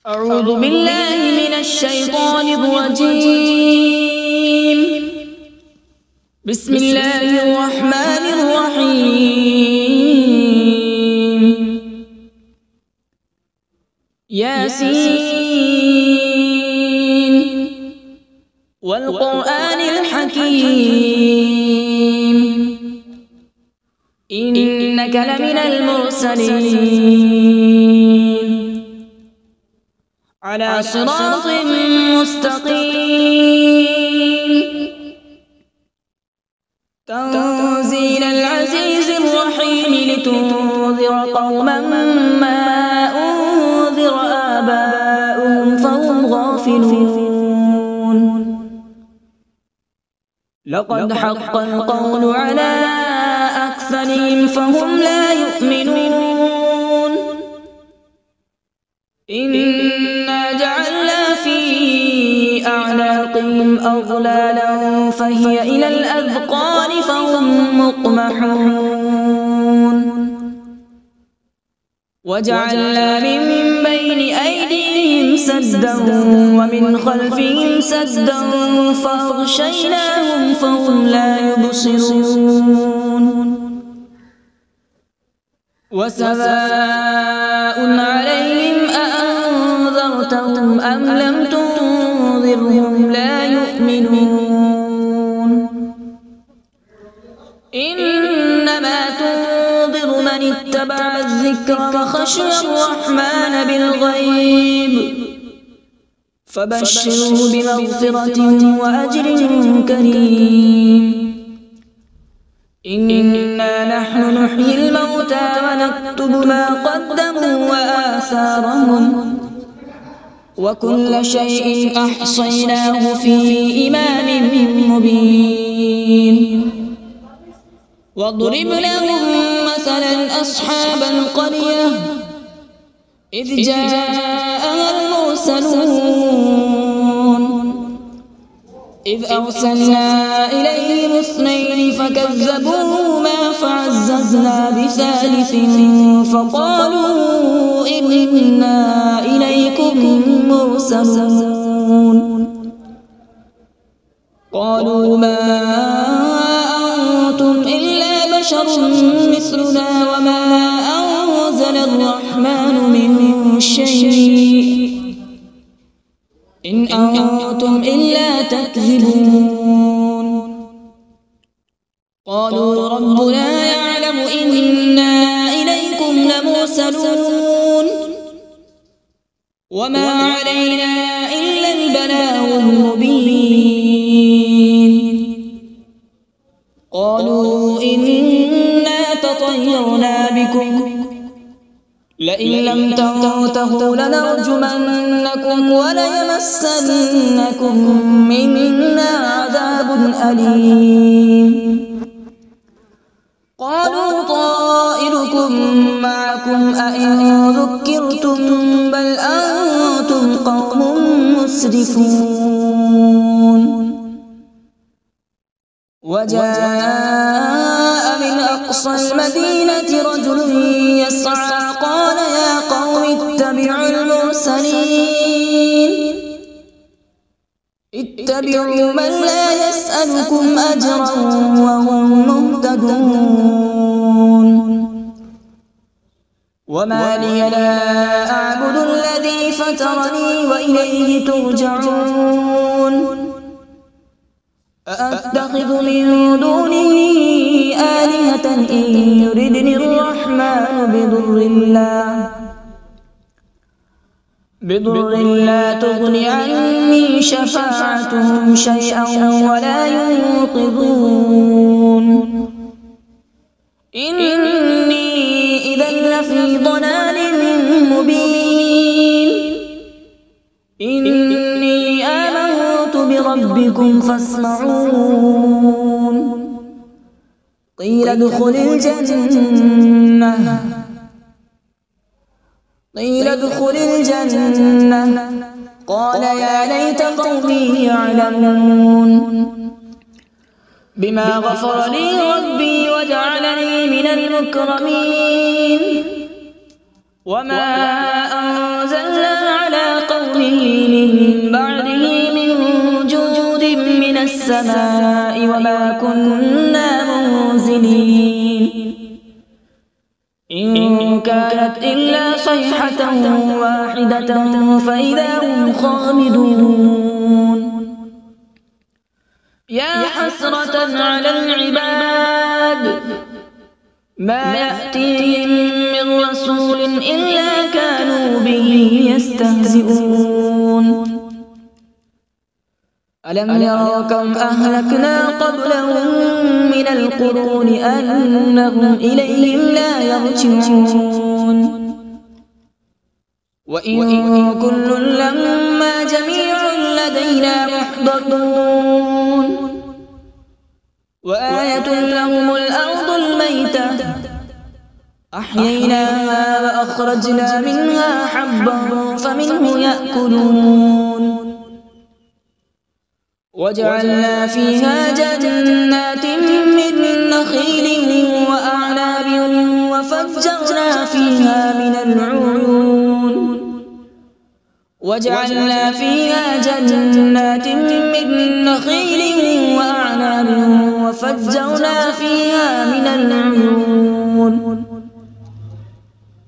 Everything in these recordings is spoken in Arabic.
أعوذ بالله من الشيطان الرجيم. بسم الله الرحمن الرحيم. ياسين والقرآن الحكيم إنك لمن المرسلين على صراط مستقيم تنزيل العزيز الرحيم لتنذر قوما ما أنذر آباؤهم فهم غافلون. لقد حق القول على أكثرهم فهم لا يؤمنون. إنا جعلنا في أعناقهم أغلالا فهي إلى الأذقان فهم مقمحون. وجعلنا من بين أيديهم سدا ومن خلفهم سدا فأغشيناهم فهم لا يبصرون. وسواء عليهم أأنذرتهم أم لم تنذرهم لا يؤمنون. إنما تنذر من اتبع الذكر وخشي الرحمن بالغيب فبشره بمغفرة وأجر كريم. إنا نحن نحيي الموتى ونكتب ما قدموا وآثارهم وكل شيء أحصيناه في إمام مبين. واضرب لهم مثلا أصحاب القرية إذ جاءها المرسلون إذ أرسلنا إليهم اثنين فكذبوهما فعززنا بثالث فقالوا إنا إليكم مرسلون. قالوا ما أنتم إلا بشر مثلنا وما أنزل الرحمن من شيء إن أنتم إلا تكذبون. قالوا ربنا يعلم إنا إليكم لمرسلون وما علينا إلا البلاغ المبين. قالوا إنا تطيرنا بكم لئن لم تنتهوا لنرجمنكم وليمسنكم منا عذاب أليم. قالوا طائركم معكم أئن ذكرتم بل أنتم قوم مسرفون. وجاء من أقصى المدينة رجل يسعى قال يا قوم اتبعوا المرسلين اتبعوا من لا يسألكم أجرا وهم مهتدون. وما لي لا أعبد الذي فطرني وإليه ترجعون. أأتخذ من دونه آلهة إن يردني الرحمن بضر لا تغن عني شفاعتهم شيئا ولا ينقذون. إني إذا لفي ضلال مبين. إني آمنت بربكم فاسمعون. قيل ادخل الجنة قال يا ليت قومي يعلمون. بما غفر لي ربي وجعلني من المكرمين. وما أنزلنا على من بعده من جود من السماء وما كنا منزلين إن كانت إلا صيحة واحدة فإذا هم خامدون يا حسرة على العباد ما يأتيهم من رسول إلا كانوا به يستهزئون ألم يروا كم أهلكنا قبلهم من القرون أنهم إليهم لا يرجعون وإن كل لما جميع لدينا محضرون وآية لهم الأرض الميتة أحييناها وأخرجنا منها حبا فمنه يأكلون وجعلنا فيها جنات من نخيل وأعناب وفجرنا فيها من العيون وجعلنا فيها جنات من نخيل وأعناب وفجرنا فيها من العيون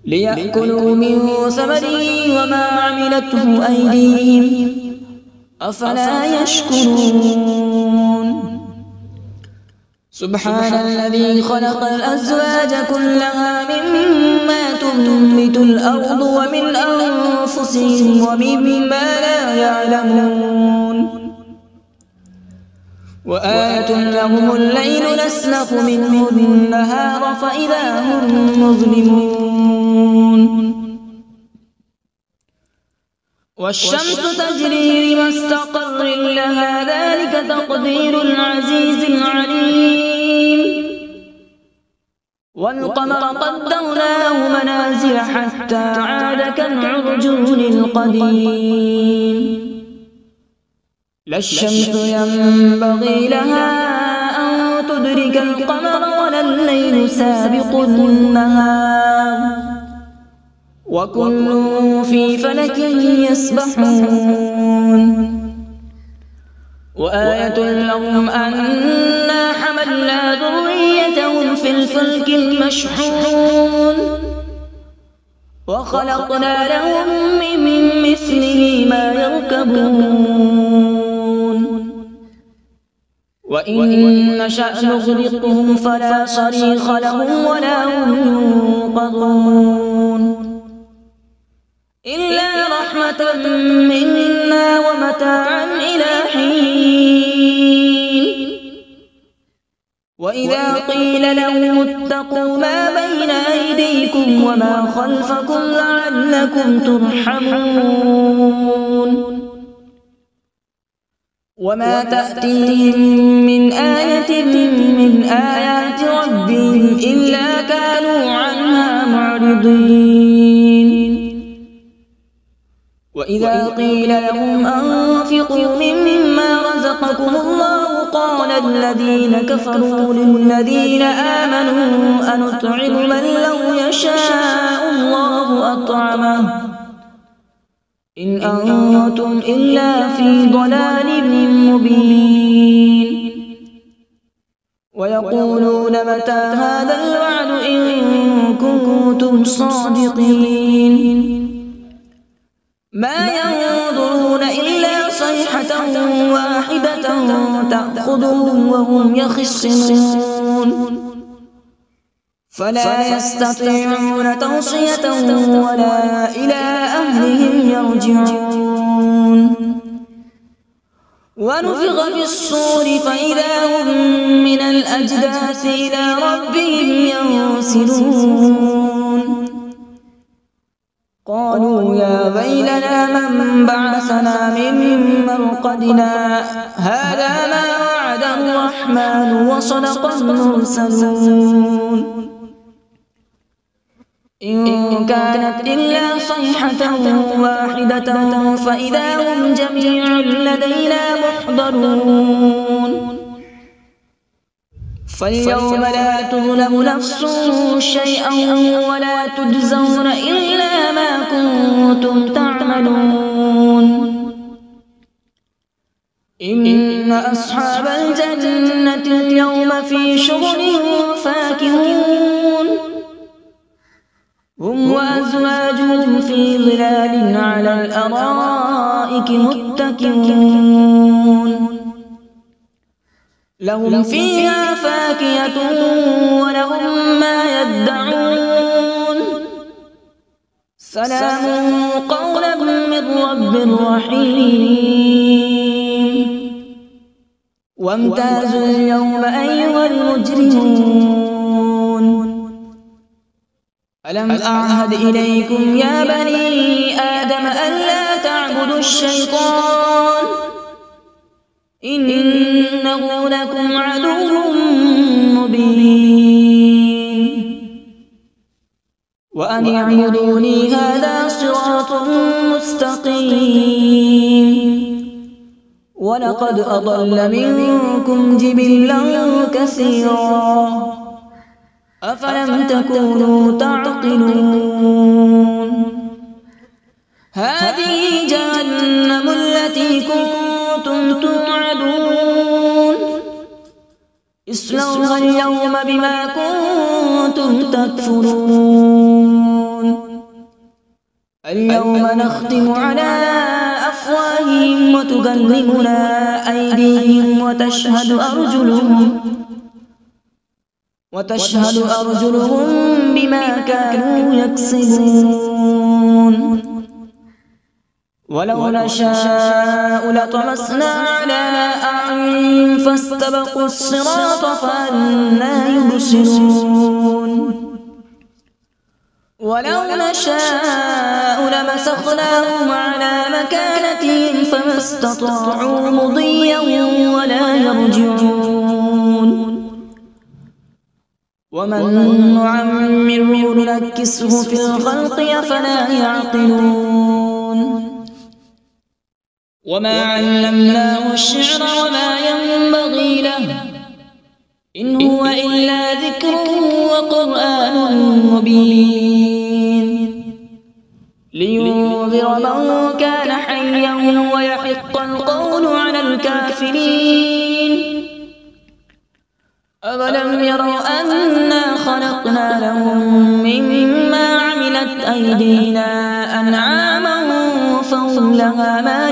ليأكلوا من ثمره وما عملته أيديهم أفلا يشكرون سبحان الذي خلق الأزواج كلها مما تنبت الأرض ومن أنفسهم ومما لا يعلمون وآية لهم الليل نسلخ منه النهار فإذا هم مظلمون والشمس تجري لمستقر لها ذلك تقدير العزيز العليم والقمر قدرناه منازل حتى عاد كالعرجون القديم لا الشمس ينبغي لها أن تدرك القمر ولا الليل سابق النهار وكل في فلك يسبحون وآية لهم أنا حملنا ذريتهم في الفلك المشحون وخلقنا لهم من مثله ما يركبون وإن نشأ نغرقهم فلا صريخ لهم ولا هم ينقذون إلا رحمة منا ومتاعا إلى حين وإذا قيل لهم اتقوا ما بين أيديكم وما خلفكم لعلكم ترحمون وما تأتيهم من آية من آيات ربهم إلا كانوا عنها معرضين وإذا قيل لهم أنفقوا مما رزقكم الله قال الذين كفروا للذين آمنوا أنطعم من لو يشاء الله أطعمه إن أنتم إلا في ضلال مبين ويقولون متى هذا الوعد إن كنتم صادقين ما ينظرون إلا صيحة واحدة تأخذهم وهم يخصمون فلا يستطيعون توصية ولا إلى أهلهم يرجعون ونفخ في الصور فإذا هم من الأجداث إلى ربهم ينسلون قالوا يا ويلنا من بعثنا من مرقدنا هذا ما وعد الرحمن وصدق المرسلون إن كانت إلا صيحة واحدة فإذا هم جميع لدينا محضرون فاليوم لا تظلم نفس شيئا ولا تجزون إلا ما كنتم تعملون إن أصحاب الجنة اليوم في شغل فاكهون هم وأزواجهم في ظلال على الأرائك متكئون لهم فيها فاكهة ولهم ما يدعون سلام قولا من رب رحيم وامتازوا اليوم أيها المجرمون ألم أعهد إليكم يا بني آدم ألا تعبدوا الشيطان إنه لكم عدو مبين وأن اعبدوني هذا صراط مستقيم ولقد أضل منكم جبلا كثيرا أفلم تكونوا تعقلون هذه جهنم التي كنتم توعدون اصلوها اليوم بما كنتم تكفرون اليوم نختم على أفواههم وتكلمنا أيديهم وتشهد أرجلهم بما كانوا يكسبون ولو نشاء لطمسنا على أعينهم فاستبقوا الصراط فأنى يبصرون ولو نشاء لمسخناهم على مكانتهم فما استطاعوا مضيا ولا يرجعون ومن نعمره ننكسه في الخلق أفلا يعقلون وما علمناه الشعر وما ينبغي له إن هو إلا ذكر وقرآن مبين لينذر من كان حيا ويحق القول على الكافرين أولم يروا أنا خلقنا لهم مما عملت أيدينا أنعاما فهم لها مالكون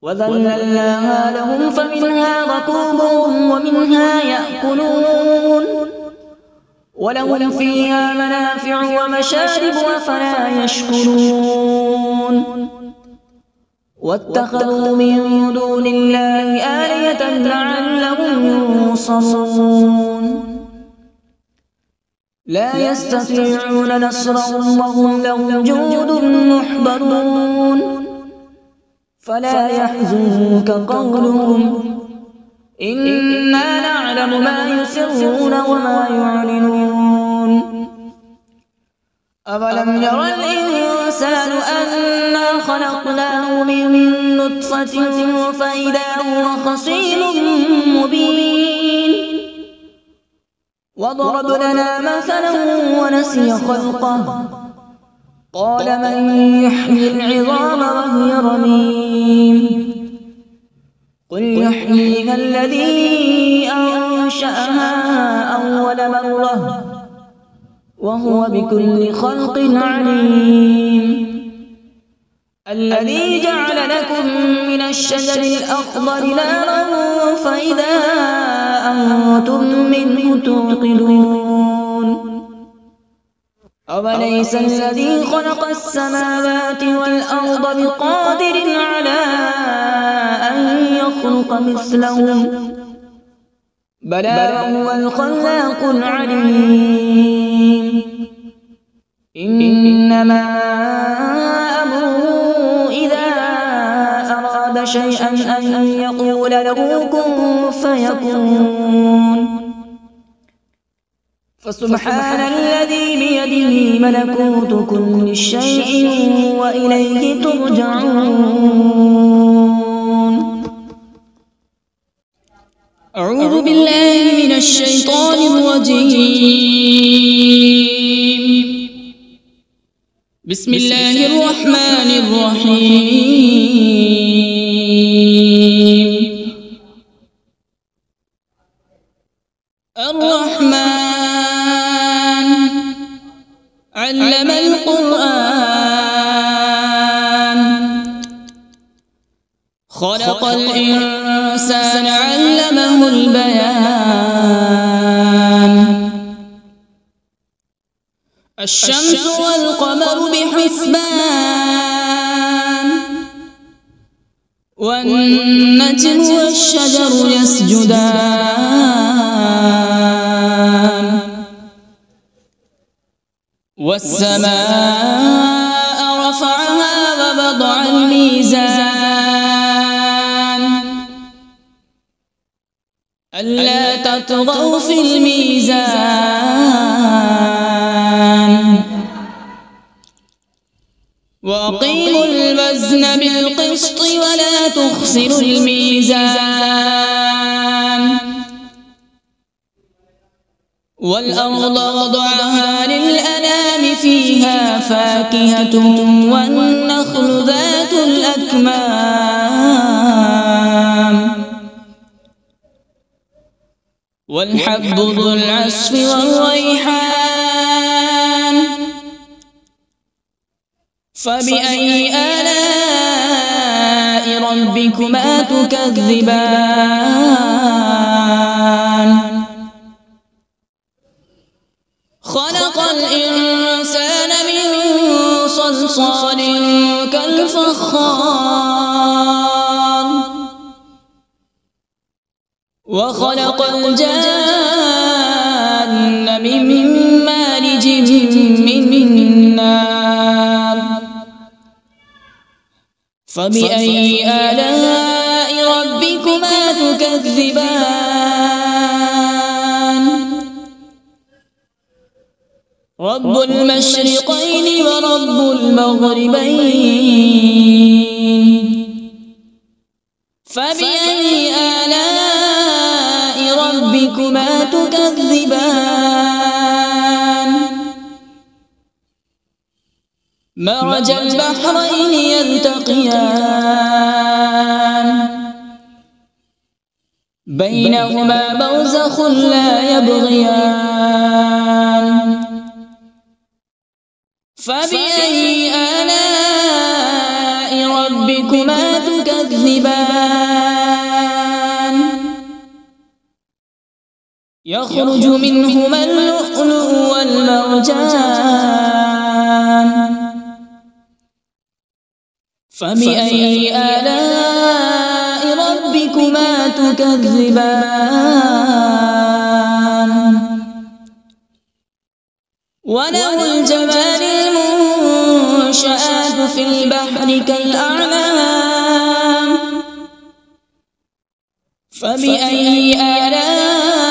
وذللناها لهم فمنها ركوبهم ومنها يأكلون ولهم فيها منافع ومشارب أفلا يشكرون واتخذوا من دون الله آلهة لعلهم ينصرون لا يستطيعون نصرهم وهم لهم جند محضرون فلا يحزنك قولهم إنا نعلم ما يسرون وما يعلنون أولم ير الإنسان أنا خلقناه من نطفة فإذا هو خصيم مبين وضرب لنا مثلا ونسي خلقه قال من يحيي العظام وهي رميم قل يحييها الذي أنشأها أول مرة وهو بكل خلق عليم الذي جعل لكم من الشجر الأخضر نارا فإذا أنتم منه توقدون أوليس الذي خلق السماوات والأرض بقادر على أن يخلق مثلهم بلى وهو الخلاق العليم إنما أمره إذا أراد شيئا أن يقول له كن فيكون فسبحان الذي بيده ملكوت كل شيء وإليه ترجعون. أعوذ بالله من الشيطان الرجيم. بسم الله الرحمن الرحيم. الرحمن علم القرآن، خلق الإنسان علمه البيان. الشمس والقمر بحسبان، والنجم والشجر يسجدان. والسماء رفعها ووضع الميزان، ألا تطغوا في الميزان. وأقيموا الوزن بالقسط ولا تخسروا الميزان. والأرض وضعها للأنام، فيها فاكهة والنخل ذات الأكمام، والحب ذو العصف والريحان. فبأي آلاء ربكما تكذبان؟ خلق الإنسان من صلصال كالفخار، وخلق الجان من مارج من نار. فبأي آلاء ربكما تكذبان؟ رب المشرقين ورب المغربين. فبأي آلاء ربكما تكذبان؟ مرج البحرين يلتقيان، بينهما برزخ لا يبغيان. فبأي آلاء ربكما تكذبان؟ يخرج منهما اللؤلؤ والمرجان. فبأي آلاء ربكما تكذبان؟ وله الجوار المنشآت في البحر كالأعلام. فبأي آلاء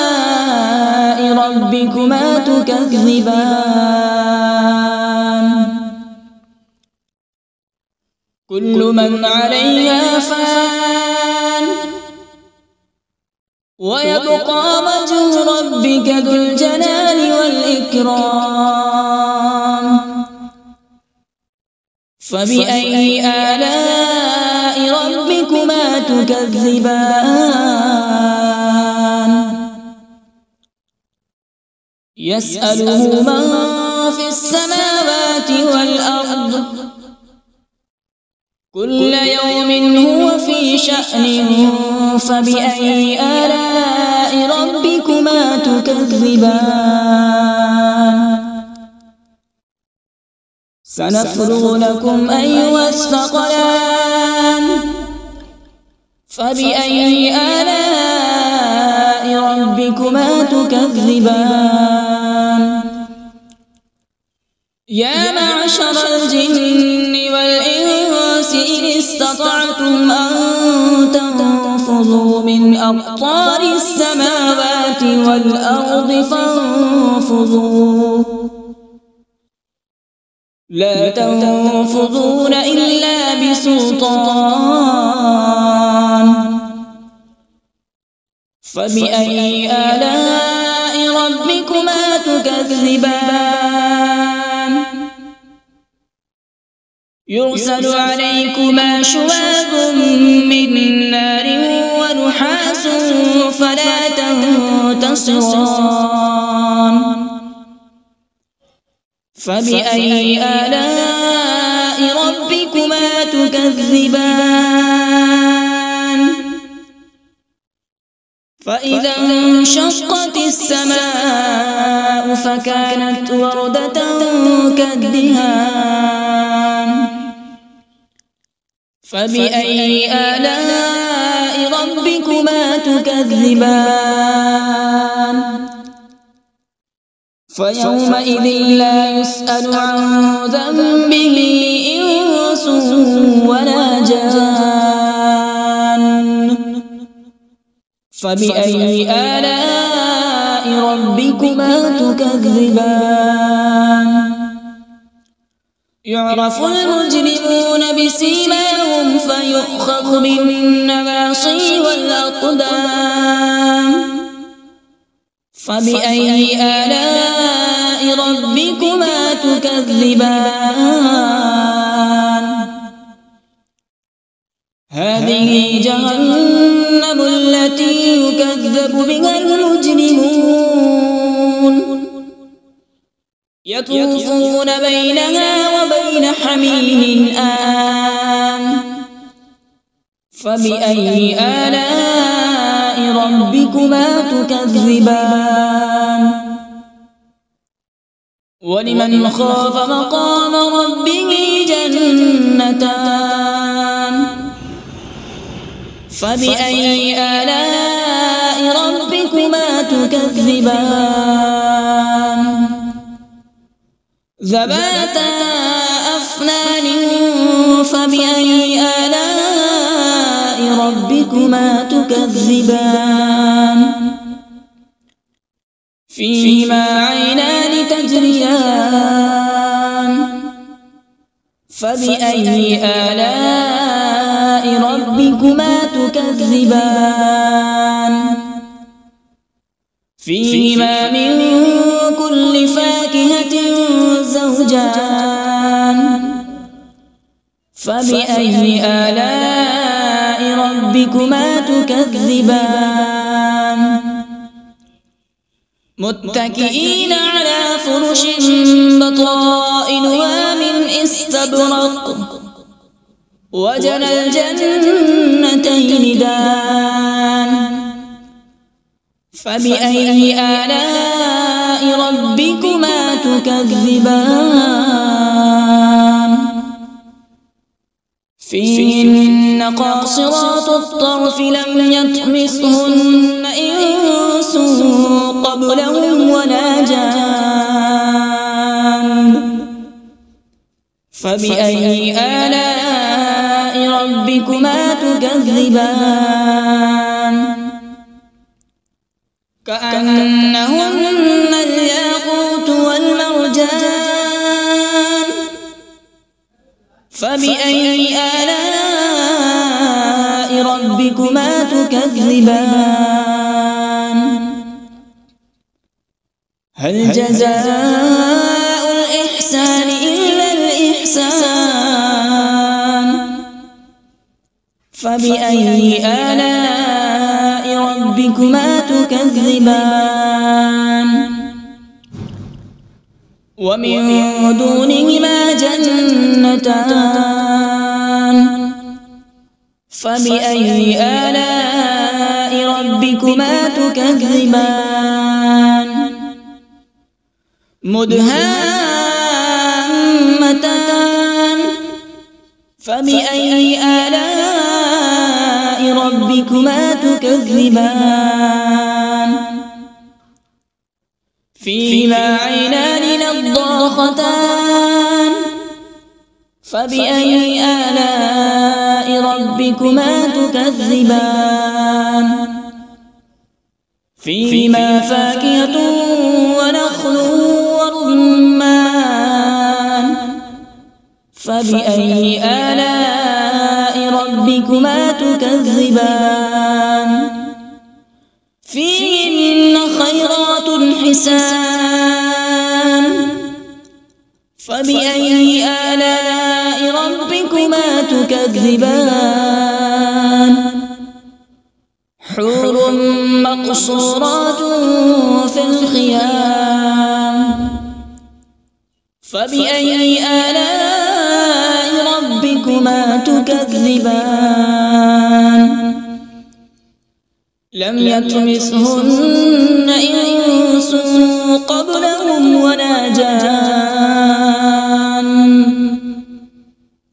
ربكما تكذبان؟ كل من عليها فان، ويبقى وجه ربك ذو الجلال والإكرام. فبأي آلاء ربكما تكذبان؟ يسأله من في السماوات والأرض، كل يوم هو في شأن. فبأي آلاء ربكما تكذبان؟ سنفرغ لكم أيها الثقلان. فبأي آلاء ربكما تكذبان؟ يا معشر الجن والإنس إن استطعتم أن تنفذوا من أقطار السماوات والأرض فانفذوا، لا تنفذون إلا بسلطان. فبأي آلاء ربكما تكذبان؟ يرسل عليكما شواظ من نار ونحاس فلا تنتصران فبأي آلاء ربكما تكذبان فإذا انشقت السماء فكانت وردة كالدهان فبأي آلاء ربكما تكذبان فيومئذ لا يسأل عن ذنبه إنس ولا جان فبأي آلاء ربكما تكذبان يعرف المجرمون بسيماهم فيؤخذ بالنواصي والأقدام فبأي آلاء ربكما تكذبان هذه جهنم التي يكذب بها المجرمون يطوفون بينها وبين حميم آن فبأي آلاء ربكما تكذبان ولمن خاف مقام ربه جنتان فبأي آلاء ربكما تكذبان ذواتا أفنان فبأي آلاء ربكما تكذبان فيهما عينان تجريان فبأي آلاء ربكما تكذبان فيهما من كل فاكهة زوجان فبأي آلاء ربكما تكذبان متكئين على فرش بطائنها من استبرق وجنى الجنتين دان فبأي آلاء ربكما تكذبان فيهن قاصرات الطرف لم يطمثهن إنس قبلهم ولا جان فبأي آلاء ربكما تكذبان كأنهن الياقوت والمرجان فبأي آلاء ربكما تكذبان هل جزاء الإحسان إلا الإحسان فبأي آلاء ربكما تكذبان ومن دونهما جنتان فبأي آلاء ربكما تكذبان مدهامتان فبأي آلاء ربكما تكذبان فيهما عينان نضاختان فبأي آلاء ربكما تكذبان فيهما فاكهة ونخل ورمان فبأي آلاء ربكما تكذبان فيهن خيرات حسان فبأي آلاء ربكما ربكما تكذبان حور مقصورات في الخيام فبأي آلاء ربكما تكذبان لم يطمثهن إنس قبلهم ولا جان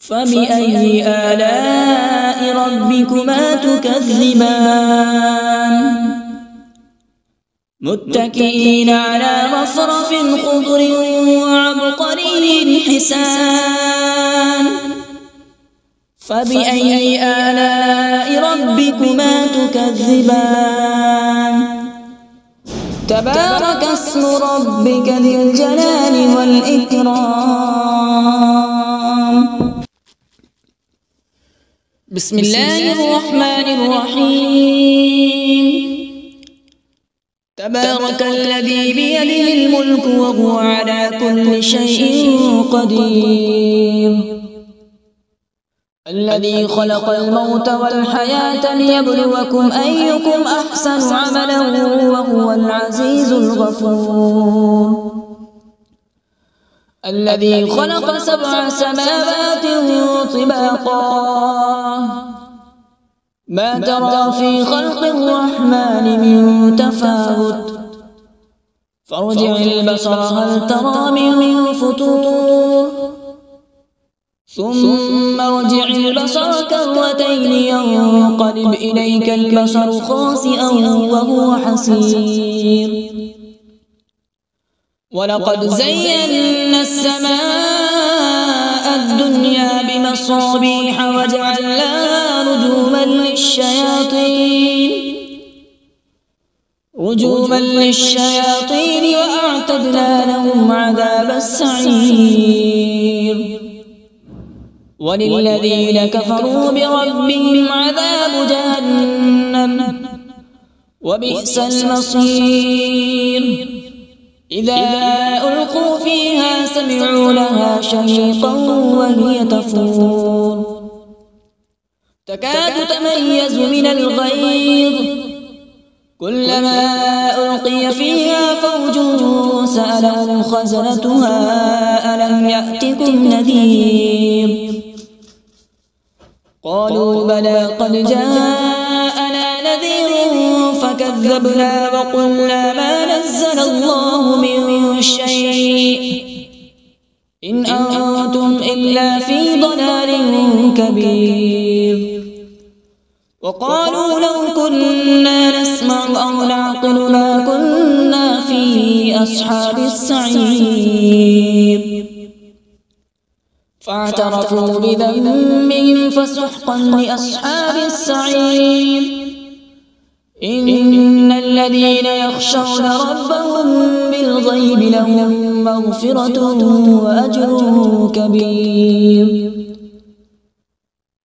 فبأي آلاء ربكما تكذبان متكئين على رفرف خضر وعبقري حسان فبأي آلاء ربكما تكذبان تبارك اسم ربك ذي الجلال والإكرام بسم الله الرحمن الرحيم تبارك الذي بيده الملك وهو على كل شيء قدير الذي خلق الموت والحياة ليبلوكم أيكم أحسن عملا وهو العزيز الغفور الذي خلق 7 سماوات طباقا ما ترى في خلق الرحمن من تفاوت فارجع البصر هل ترى من فطور ثم ارجع البصر كرتين ينقلب إليك البصر خاسئا وهو حسير ولقد زينا السماء الدنيا بمصابيح وجعلناها رجوما للشياطين وأعتدنا لهم عذاب السعير وللذين كفروا بربهم عذاب جهنم وبئس المصير إذا ألقوا فيها سمعوا لها شهيقا وهي تفور تكاد تميز من الغيظ كلما ألقي فيها فوج سألهم خزنتها ألم يأتكم نذير قالوا بلى قد جاءنا نذير فكذبنا وقلنا ما نزل الله من شيء إن أنتم إلا في ضلال كبير وقالوا لو كنا نسمع أو نعقل ما كنا في أصحاب السعير فاعترفوا بذنبهم فسحقا لأصحاب السعير إن الذين يخشون ربهم بالغيب لهم مغفرة وأجر كبير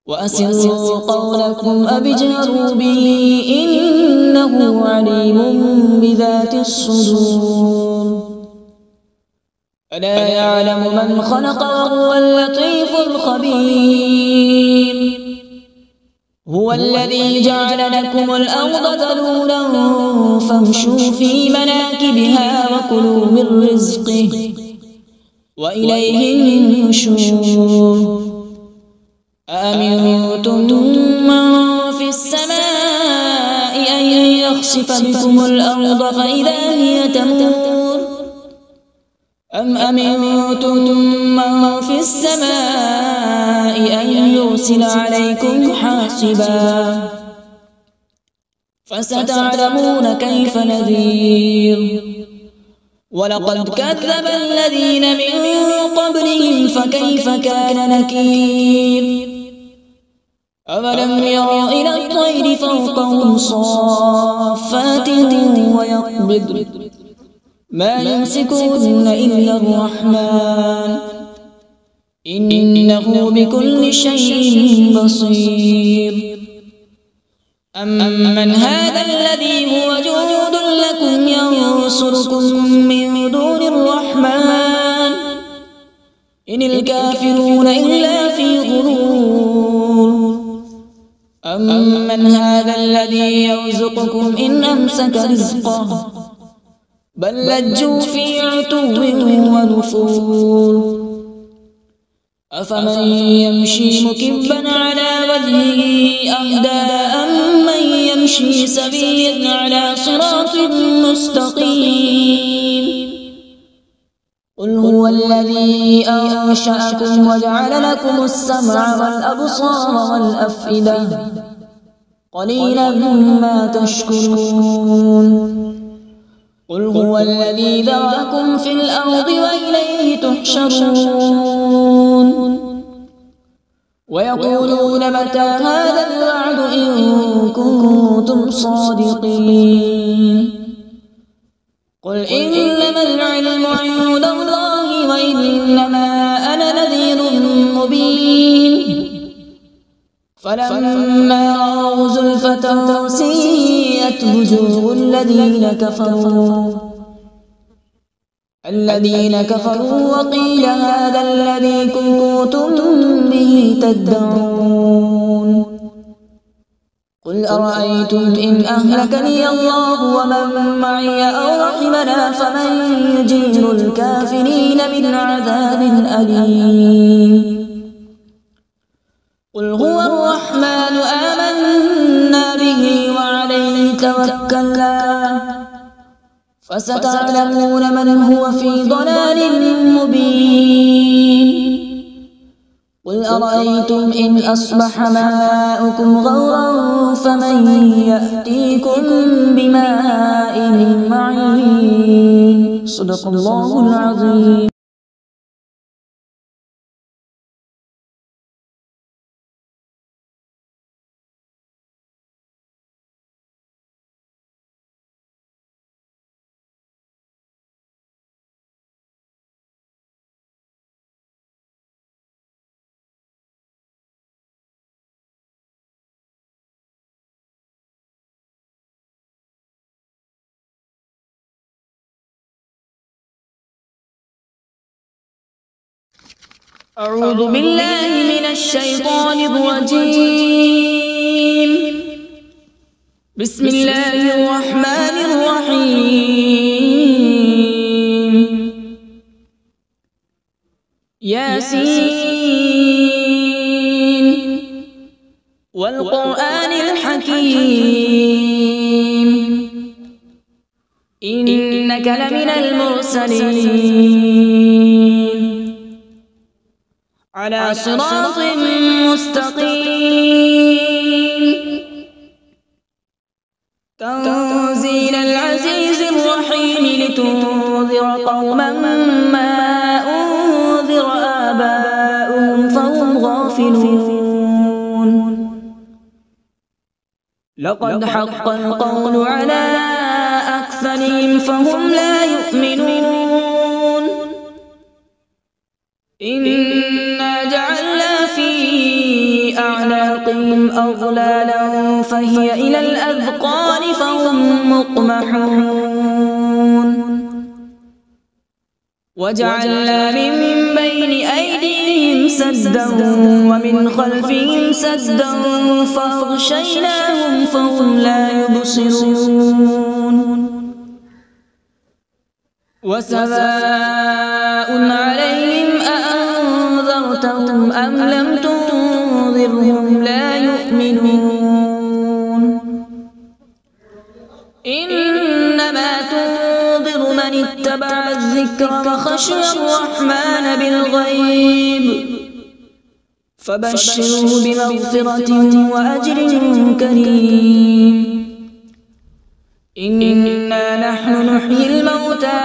وأسروا قولكم أو اجهروا به إنه عليم بذات الصدور ألا يعلم من خلق وهو اللطيف الخبير هو الذي جعل لكم الأرض ذلولا فامشوا في مناكبها وكلوا من رزقه وإليه النشور أأمنتم من في السماء أن يخسف بكم الأرض فإذا هي تمور أم أمنتم من في السماء أن يرسل عليكم حاصبا فستعلمون كيف نذير ولقد كذب الذين من قبلهم فكيف كان نكير أولم يروا إلى الطير فوقهم صافات ويقبض ما يمسكهن إلا الرحمن إنه بكل شيء بصير أمن هذا الذي هو جند لكم ينصركم من دون الرحمن إن الكافرون إلا في غرور أمن هذا الذي يرزقكم إن أمسك رزقه بل لجوا في عتو ونفور أفمن يمشي مكبا على وجهه أهدى أمن يمشي سويا على صراط مستقيم قل هو الذي أنشأكم وجعل لكم السمع والأبصار والأفئدة قليلا ما تشكرون قل هو الذي ذرأكم في الأرض وإليه تحشرون ويقولون متى هذا الوعد إن كنتم صادقين قل إنما العلم عند الله وإنما أنا نذير مبين فلما رأوا زلفة سيئت وجوه الذين كفروا وقيل هذا الذي كنتم به تدعون قل أرأيتم إن أهلكني الله ومن معي أو رحمنا فمن يجير الكافرين من عذاب أليم قل هو الرحمن آمنا به وعليه توكلنا فستعلمون من هو في ضلال مبين قل أرأيتم إن أصبح ماؤكم غورا فمن يأتيكم بماء معين صدق الله العظيم. أعوذ بالله من الشيطان الرجيم. بسم الله الرحمن الرحيم. ياسين والقرآن الحكيم إنك لمن المرسلين على صراط مستقيم تنزيل العزيز الرحيم لتنذر قوما ما أنذر آباؤهم فهم غافلون لقد حق القول على أكثرهم فهم لا يؤمنون إنا جعلنا في أعناقهم أغلالا فهي إلى الأذقان فهم مقمحون وجعلنا من بين أيديهم سدا ومن خلفهم سدا فأغشيناهم فهم لا يبصرون وسواء عليهم أأنذرتهم أم لم تنذرهم لا يؤمنون إنما تنذر من اتبع الذكر وخشي الرحمن بالغيب فبشره بمغفرة وأجر كريم إنا نحن نحيي الموتى